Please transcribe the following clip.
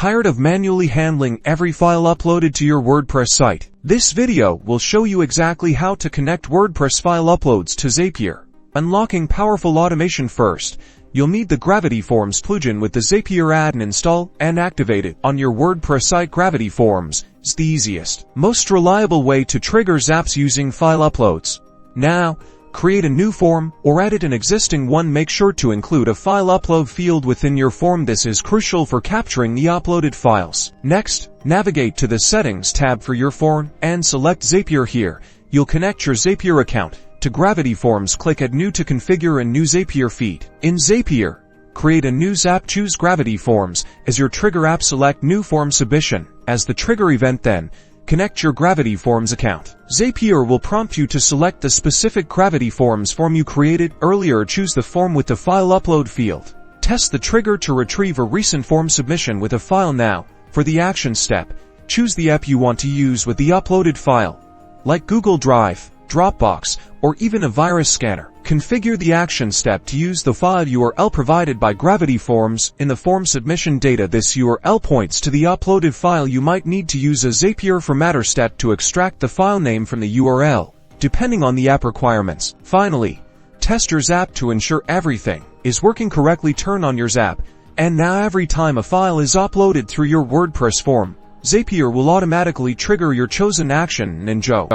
Tired of manually handling every file uploaded to your WordPress site? This video will show you exactly how to connect WordPress file uploads to Zapier. Unlocking powerful automation first, you'll need the Gravity Forms plugin with the Zapier add-in install and activate it on your WordPress site. Gravity Forms is the easiest, most reliable way to trigger Zaps using file uploads. Now, create a new form or edit an existing one. Make sure to include a file upload field within your form. This is crucial for capturing the uploaded files. Next, navigate to the Settings tab for your form and select Zapier. Here, you'll connect your Zapier account to Gravity Forms. Click Add New to configure a new Zapier feed. In Zapier, create a new Zap. Choose Gravity Forms as your trigger app. Select New Form Submission as the trigger event, then connect your Gravity Forms account. Zapier will prompt you to select the specific Gravity Forms form you created earlier. Choose the form with the file upload field. Test the trigger to retrieve a recent form submission with a file. Now, for the action step, choose the app you want to use with the uploaded file, like Google Drive, Dropbox, or even a virus scanner. Configure the action step to use the file URL provided by Gravity Forms in the form submission data. This URL points to the uploaded file. You might need to use a Zapier formatter step to extract the file name from the URL, depending on the app requirements. Finally, test your Zap to ensure everything is working correctly. Turn on your Zap, and now every time a file is uploaded through your WordPress form, Zapier will automatically trigger your chosen action and enjoy.